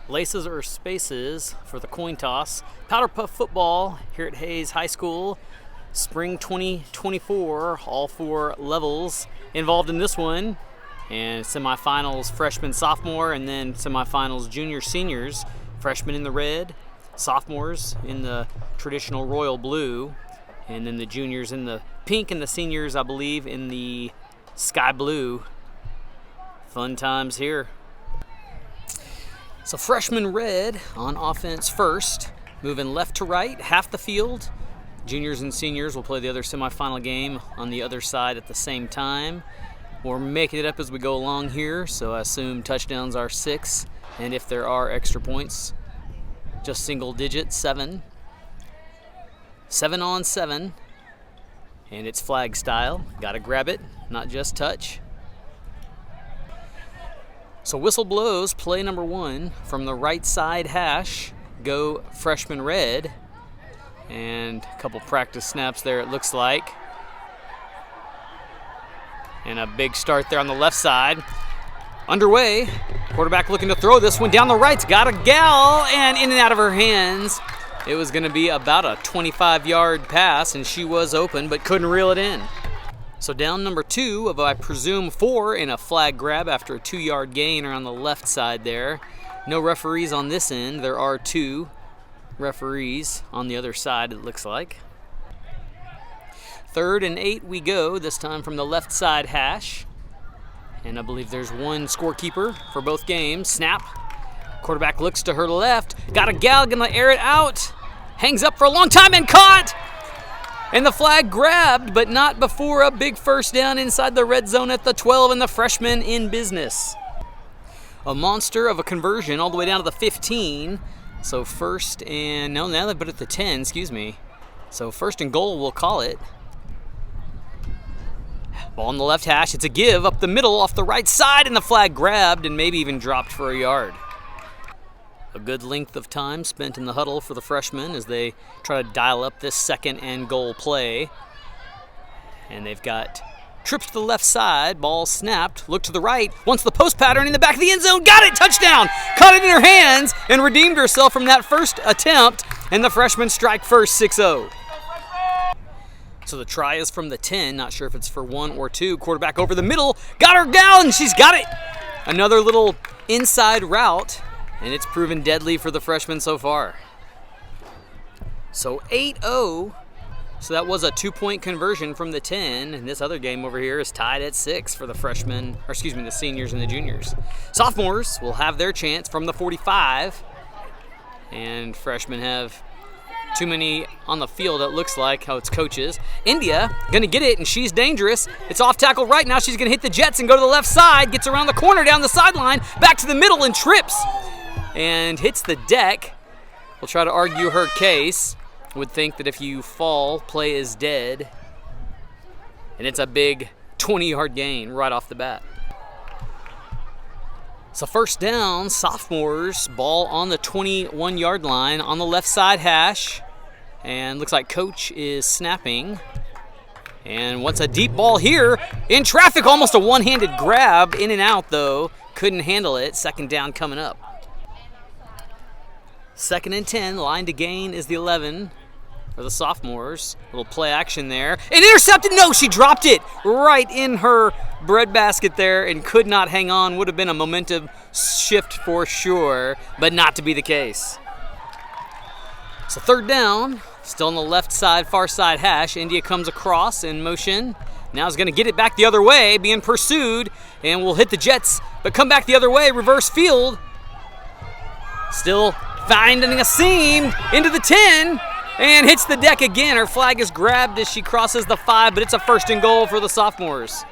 Laces or spaces for the coin toss. Powder Puff football here at Hayes High School. Spring 2024, all four levels involved in this one. And semifinals, freshman, sophomore, and then semifinals, junior, seniors. Freshmen in the red, sophomores in the traditional royal blue, and then the juniors in the pink, and the seniors, I believe, in the sky blue. Fun times here. So freshman red on offense first, moving left to right, half the field. Juniors and seniors will play the other semifinal game on the other side at the same time. We're making it up as we go along here, so I assume touchdowns are 6, and if there are extra points, just single digit, 7. 7 on 7, and it's flag style. Gotta grab it, not just touch. So whistle blows, play number 1 from the right side hash. Go freshman red, and a couple practice snaps there it looks like. And a big start there on the left side. Underway, quarterback looking to throw this one down the right's got a gal, and in and out of her hands. It was gonna be about a 25-yard pass, and she was open but couldn't reel it in. So down number 2 of, I presume, 4 in a flag grab after a 2-yard gain around the left side there. No referees on this end. There are 2 referees on the other side, it looks like. 3rd and 8 we go, this time from the left side hash. And I believe there's one scorekeeper for both games. Snap. Quarterback looks to her left. Got a gal, gonna air it out. Hangs up for a long time and caught. And the flag grabbed, but not before a big first down inside the red zone at the 12, and the freshman in business. A monster of a conversion all the way down to the 15. So first and, no, now they put it at the 10, excuse me. So first and goal, we'll call it. Ball on the left hash, it's a give up the middle off the right side, and the flag grabbed and maybe even dropped for a yard. A good length of time spent in the huddle for the freshmen as they try to dial up this second and goal play. And they've got trips to the left side, ball snapped, look to the right, wants the post pattern in the back of the end zone, got it, touchdown! Caught it in her hands and redeemed herself from that first attempt, and the freshmen strike first, 6-0. So the try is from the 10, not sure if it's for 1 or 2. Quarterback over the middle, got her down, she's got it! Another little inside route. And it's proven deadly for the freshmen so far. So 8-0. So that was a 2-point conversion from the 10. And this other game over here is tied at 6 for the freshmen, or excuse me, the seniors and the juniors. Sophomores will have their chance from the 45. And freshmen have too many on the field, it looks like, how it's coaches. India gonna get it, and she's dangerous. It's off tackle right now. She's gonna hit the Jets and go to the left side. Gets around the corner, down the sideline, back to the middle, and trips. And hits the deck. We'll try to argue her case. Would think that if you fall, play is dead. And it's a big 20-yard gain right off the bat. So first down, sophomores, ball on the 21-yard line on the left side hash. And looks like coach is snapping. And wants a deep ball here. In traffic, almost a one-handed grab. In and out, though. Couldn't handle it. Second down coming up. 2nd and 10, line to gain is the 11 for the sophomores. Little play action there. And intercepted, no, she dropped it right in her breadbasket there and could not hang on. Would have been a momentum shift for sure, but not to be the case. So 3rd down, still on the left side, far side hash. India comes across in motion. Now is going to get it back the other way, being pursued, and will hit the Jets, but come back the other way, reverse field. Still finding a seam into the 10 and hits the deck again. Her flag is grabbed as she crosses the 5, but it's a first and goal for the sophomores.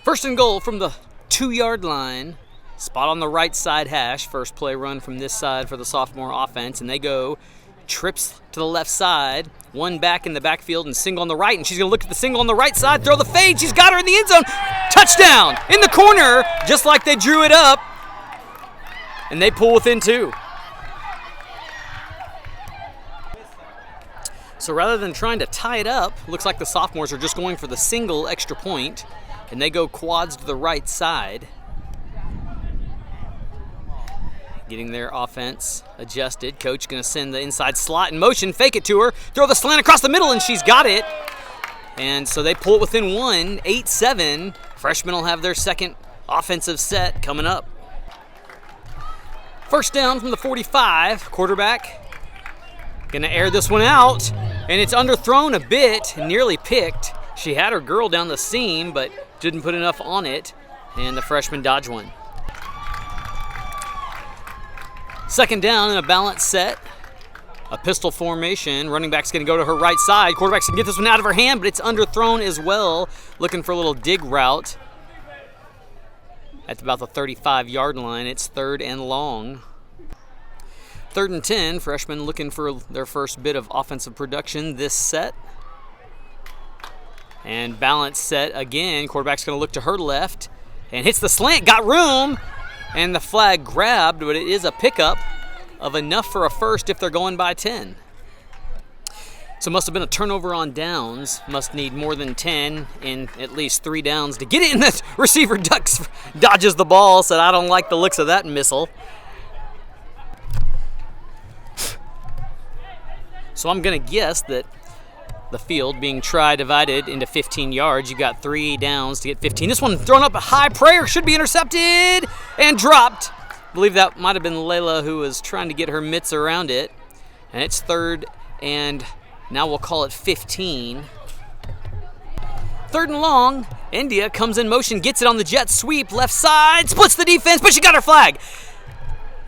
First and goal from the 2-yard line. Spot on the right side hash. First play run from this side for the sophomore offense, and they go trips to the left side. One back in the backfield and single on the right, and she's going to look at the single on the right side, throw the fade. She's got her in the end zone. Touchdown in the corner, just like they drew it up, and they pull within 2. So rather than trying to tie it up, looks like the sophomores are just going for the single extra point, and they go quads to the right side. getting their offense adjusted. Coach going to send the inside slot in motion, fake it to her, throw the slant across the middle, and she's got it. And so they pull it within one, 8-7. Freshmen will have their second offensive set coming up. First down from the 45. Quarterback going to air this one out, and it's underthrown a bit, nearly picked. She had her girl down the seam, but didn't put enough on it, and the freshman dodged one. Second down in a balanced set. A pistol formation. Running back's going to go to her right side. Quarterback's going to get this one out of her hand, but it's underthrown as well. Looking for a little dig route. At about the 35-yard line, it's third and long. 3rd and 10. Freshmen looking for their first bit of offensive production this set. And balanced set again. Quarterback's going to look to her left and hits the slant. Got room. And the flag grabbed, but it is a pickup of enough for a first if they're going by 10. So must have been a turnover on downs. Must need more than 10 in at least 3 downs to get it in. The receiver dodges the ball, said, I don't like the looks of that missile. So I'm going to guess that the field being divided into 15 yards. You got 3 downs to get 15. This one thrown up a high prayer, should be intercepted and dropped. I believe that might have been Layla who was trying to get her mitts around it. And it's 3rd and now we'll call it 15. 3rd and long. India comes in motion, gets it on the jet sweep, left side, splits the defense, but she got her flag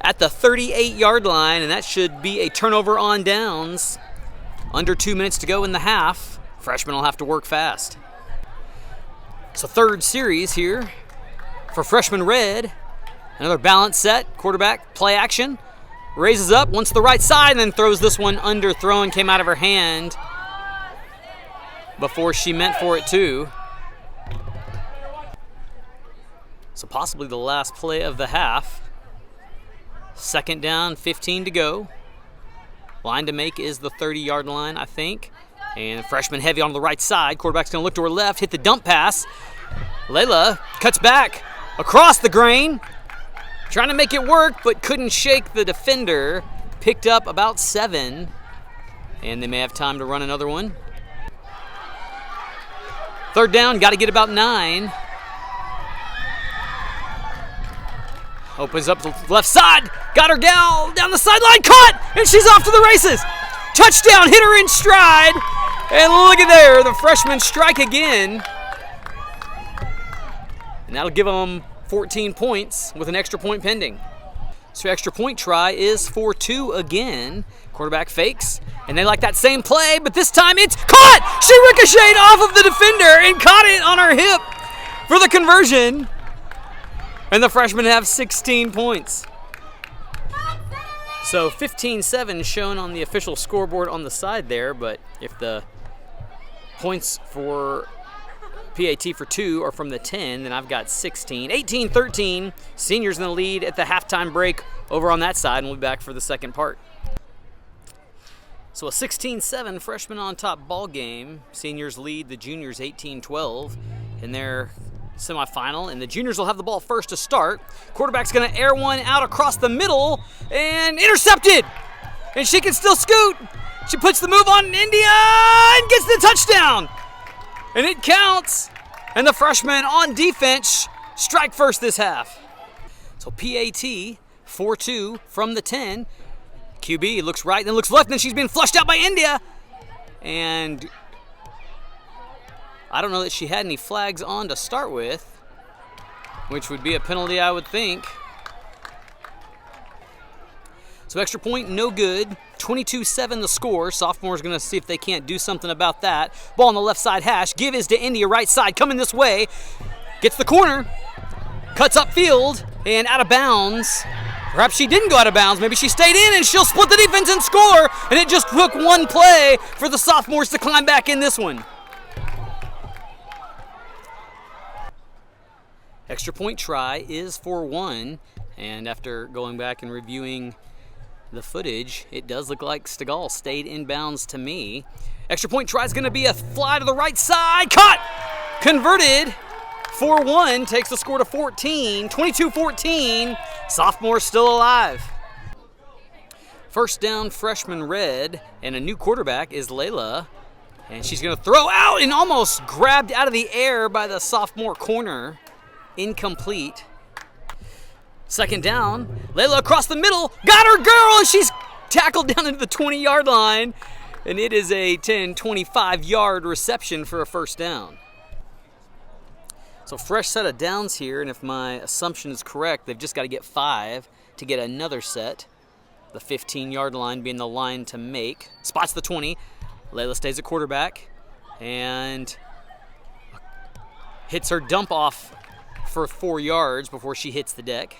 at the 38-yard line, and that should be a turnover on downs. Under 2 minutes to go in the half. Freshmen will have to work fast. So 3rd series here for freshman red. Another balanced set. Quarterback, play action. Raises up, wants the right side, and then throws this one underthrown. Came out of her hand before she meant for it too. So possibly the last play of the half. 2nd down, 15 to go. Line to make is the 30-yard line, I think. And freshman heavy on the right side. Quarterback's going to look to her left, hit the dump pass. Layla cuts back across the grain. Trying to make it work, but couldn't shake the defender. Picked up about 7. And they may have time to run another one. 3rd down, got to get about 9. Opens up the left side, got her down the sideline, caught, and she's off to the races. Touchdown, hit her in stride, and look at there, the freshman strike again. And that'll give them 14 points with an extra point pending. So extra point try is for 2 again. Quarterback fakes, and they like that same play, but this time it's caught! She ricocheted off of the defender and caught it on her hip for the conversion. And the freshmen have 16 points. So 15-7 shown on the official scoreboard on the side there, but if the points for PAT for 2 are from the 10, then I've got 16. 18-13, seniors in the lead at the halftime break over on that side, and we'll be back for the second part. So a 16-7 freshman on top ball game. Seniors lead the juniors 18-12 in their semifinal, and the juniors will have the ball first to start. Quarterback's going to air one out across the middle and intercepted. And she can still scoot. She puts the move on India and gets the touchdown. And it counts. And the freshmen on defense strike first this half. So PAT 4-2 from the 10. QB looks right, then looks left, and then she's being flushed out by India. And I don't know that she had any flags on to start with, which would be a penalty, I would think. So extra point, no good. 22-7 the score. Sophomores going to see if they can't do something about that. Ball on the left side hash. Give is to India, right side, coming this way. Gets the corner. Cuts upfield and out of bounds. Perhaps she didn't go out of bounds. Maybe she stayed in and she'll split the defense and score. And it just took one play for the Sophomores to climb back in this one. Extra point try is for 1, and after going back and reviewing the footage, it does look like Stegall stayed in bounds to me. Extra point try is going to be a fly to the right side, caught, converted for 1, takes the score to 14, 22-14, Sophomores still alive. First down, freshman red, and a new quarterback is Layla. And she's going to throw out and almost grabbed out of the air by the sophomore corner. Incomplete. Second down, Layla across the middle, got her girl, and she's tackled down into the 20-yard line. And it is a 25-yard reception for a first down. So fresh set of downs here, and if my assumption is correct, they've just got to get 5 to get another set. The 15-yard line being the line to make. Spots the 20. Layla stays at quarterback and hits her dump off for 4 yards before she hits the deck.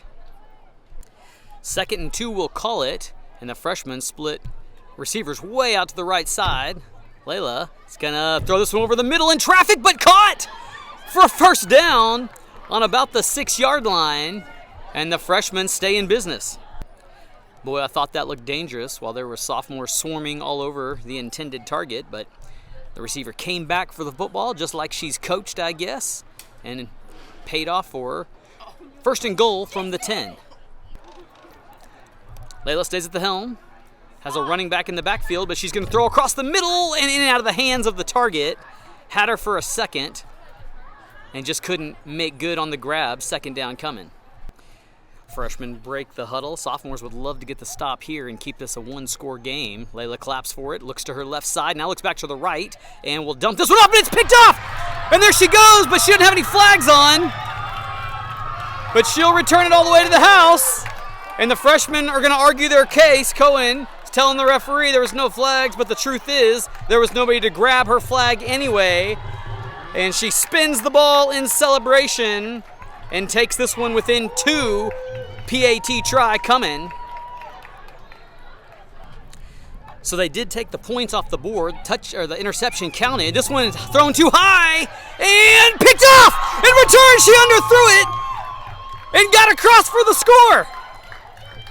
2nd and 2 will call it, and the freshman split receivers way out to the right side. Layla is going to throw this one over the middle in traffic, but caught for a first down on about the 6-yard line, and the freshmen stay in business. Boy, I thought that looked dangerous while there were sophomores swarming all over the intended target, but the receiver came back for the football just like she's coached, I guess, and paid off for her. 1st and goal from the 10. Layla stays at the helm, has a running back in the backfield, but she's going to throw across the middle and in and out of the hands of the target. Had her for a second and just couldn't make good on the grab. 2nd down coming. Freshmen break the huddle. Sophomores would love to get the stop here and keep this a 1-score game. Layla claps for it, looks to her left side, now looks back to the right, and will dump this one up, and it's picked off! And there she goes, but she doesn't have any flags on. But she'll return it all the way to the house, and the freshmen are going to argue their case. Cohen is telling the referee there was no flags, but the truth is there was nobody to grab her flag anyway. And she spins the ball in celebration and takes this one within 2. PAT try coming. So they did take the points off the board. The interception counted. This one is thrown too high and picked off. In return, she underthrew it and got across for the score.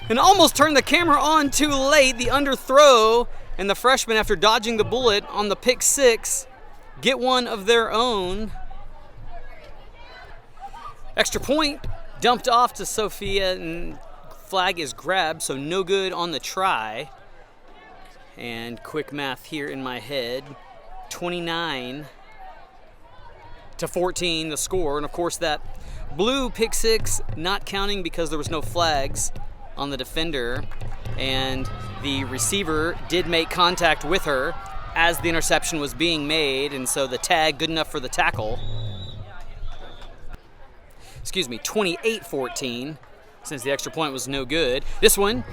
And almost turned the camera on too late. The underthrow, and the freshmen, after dodging the bullet on the pick 6, get one of their own. Extra point dumped off to Sophia, and flag is grabbed, so no good on the try. And quick math here in my head, 29-14 the score. And of course that blue pick 6 not counting because there was no flags on the defender, and the receiver did make contact with her as the interception was being made, and so the tag good enough for the tackle. 28-14, since the extra point was no good. This one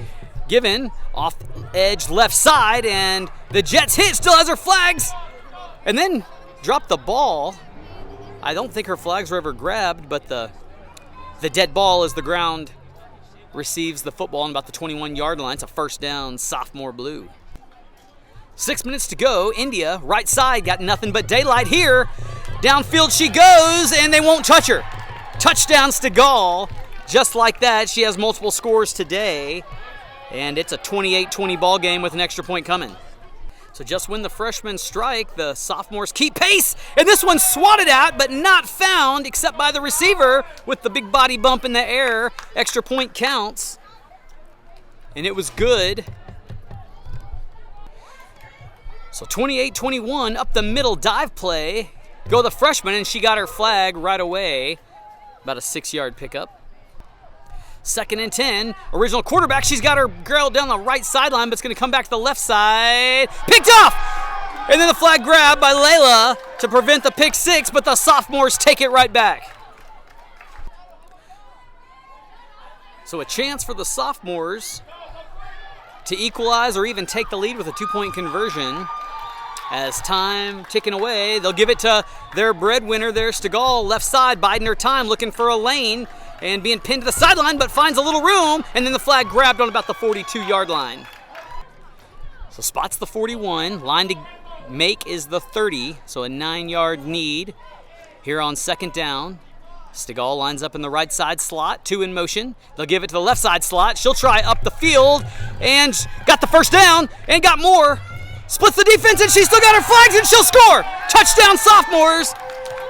given off edge left side, and the Jets hit, still has her flags, and then dropped the ball. I don't think her flags were ever grabbed, but the dead ball as the ground receives the football on about the 21-yard line. It's a first down, sophomore blue. 6 minutes to go. India, right side, got nothing but daylight here. Downfield she goes, and they won't touch her. Touchdown Stegall. Just like that, she has multiple scores today, and it's a 28-20 ball game with an extra point coming. So just when the freshmen strike, the sophomores keep pace, and this one's swatted at but not found except by the receiver with the big body bump in the air. Extra point counts, and it was good. So 28-21, up the middle dive play. Go the freshman, and she got her flag right away. About a 6-yard pickup. 2nd and 10. Original quarterback. She's got her girl down the right sideline, but it's going to come back to the left side. Picked off! And then the flag grab by Layla to prevent the pick 6, but the sophomores take it right back. So a chance for the sophomores to equalize or even take the lead with a 2-point conversion. As time ticking away, they'll give it to their breadwinner there, Stegall, left side, biding her time, looking for a lane, and being pinned to the sideline, but finds a little room, and then the flag grabbed on about the 42-yard line. So spots the 41, line to make is the 30, so a 9-yard need here on 2nd down. Stegall lines up in the right side slot, 2 in motion. They'll give it to the left side slot. She'll try up the field, and got the first down, and got more. Splits the defense, and she's still got her flags, and she'll score. Touchdown, Sophomores,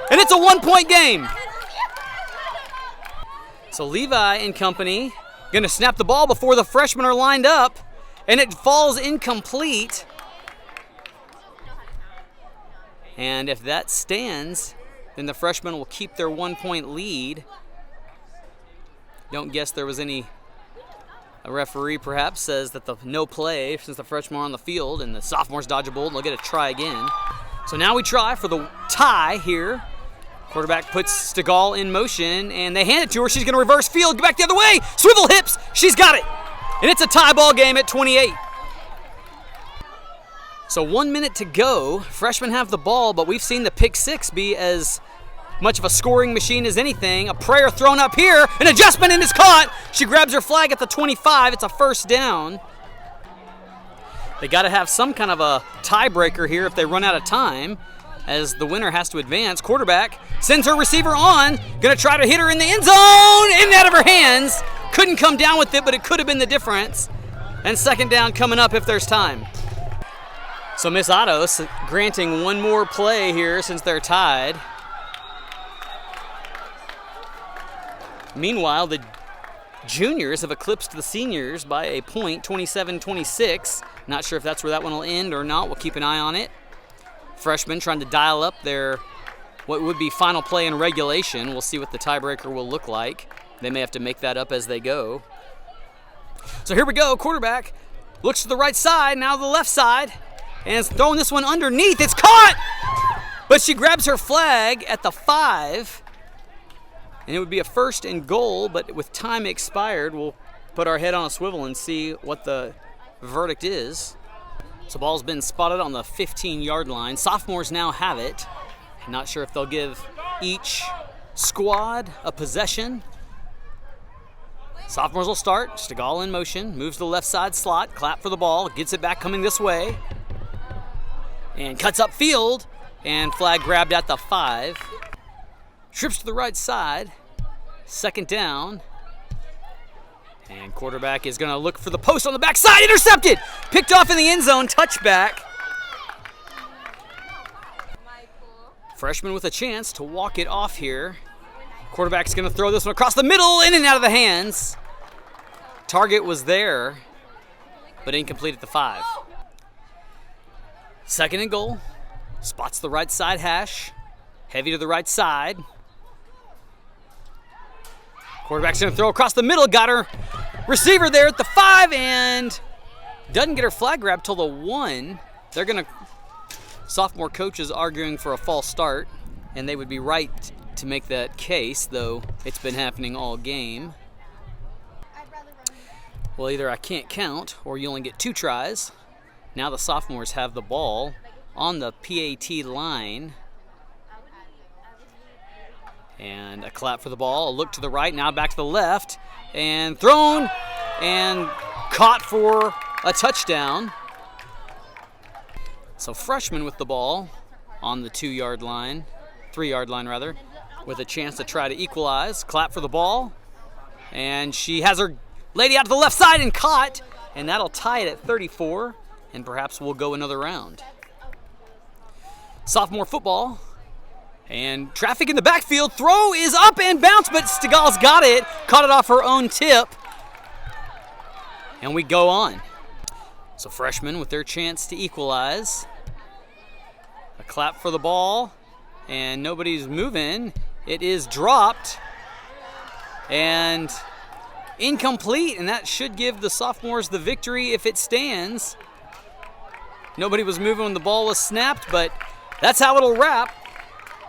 and it's a 1-point game. So Levi and company going to snap the ball before the freshmen are lined up, and it falls incomplete. And if that stands, then the freshmen will keep their 1-point lead. Don't guess there was any. A referee perhaps says that the no play since the freshmen are on the field, and the sophomores dodge a bullet and they'll get a try again. So now we try for the tie here. Quarterback puts Stegall in motion, and they hand it to her. She's going to reverse field, go back the other way, swivel hips. She's got it. And it's a tie ball game at 28. So 1 minute to go. Freshmen have the ball, but we've seen the pick six be as much of a scoring machine as anything. A prayer thrown up here, an adjustment, and it's caught. She grabs her flag at the 25. It's a first down. They got to have some kind of a tiebreaker here if they run out of time, as the winner has to advance. Quarterback sends her receiver on, gonna try to hit her in the end zone, in and out of her hands. Couldn't come down with it, but it could have been the difference. And second down coming up if there's time. So Miss Ottos granting one more play here since they're tied. Meanwhile, the juniors have eclipsed the seniors by a point, 27-26. Not sure if that's where that one will end or not. We'll keep an eye on it. Freshmen trying to dial up their what would be final play in regulation. We'll see what the tiebreaker will look like. They may have to make that up as they go. So here we go. Quarterback looks to the right side, now the left side, and is throwing this one underneath. It's caught! But she grabs her flag at the 5. And it would be a first and goal, but with time expired, we'll put our head on a swivel and see what the verdict is. So ball's been spotted on the 15-yard line. Sophomores now have it. Not sure if they'll give each squad a possession. Sophomores will start. Stegall in motion, moves to the left side slot, clap for the ball, gets it back coming this way, and cuts up field, and flag grabbed at the 5. Trips to the right side, second down, and quarterback is going to look for the post on the backside, intercepted, picked off in the end zone, touchback. Freshman with a chance to walk it off here. Quarterback's going to throw this one across the middle, in and out of the hands. Target was there, but incomplete at the 5. Second and goal, spots the right side hash, heavy to the right side. Quarterback's going to throw across the middle, got her receiver there at the 5, and doesn't get her flag grab till the 1. They're going to, sophomore coaches arguing for a false start, and they would be right to make that case, though it's been happening all game. Well, either I can't count, or you only get 2 tries. Now the sophomores have the ball on the PAT line. And a clap for the ball, a look to the right, now back to the left, and thrown and caught for a touchdown. So freshman with the ball on the 2-yard line, 3-yard line rather, with a chance to try to equalize. Clap for the ball, and she has her lady out to the left side and caught, and that'll tie it at 34, and perhaps we'll go another round. Sophomore football. And traffic in the backfield. Throw is up and bounced, but Stegall's got it. Caught it off her own tip. And we go on. So freshmen with their chance to equalize. A clap for the ball. And nobody's moving. It is dropped. And incomplete. And that should give the sophomores the victory if it stands. Nobody was moving when the ball was snapped, but that's how it'll wrap.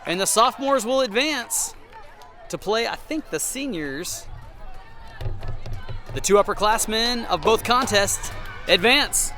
And the sophomores will advance to play, I think, the seniors. The 2 upperclassmen of both contests advance.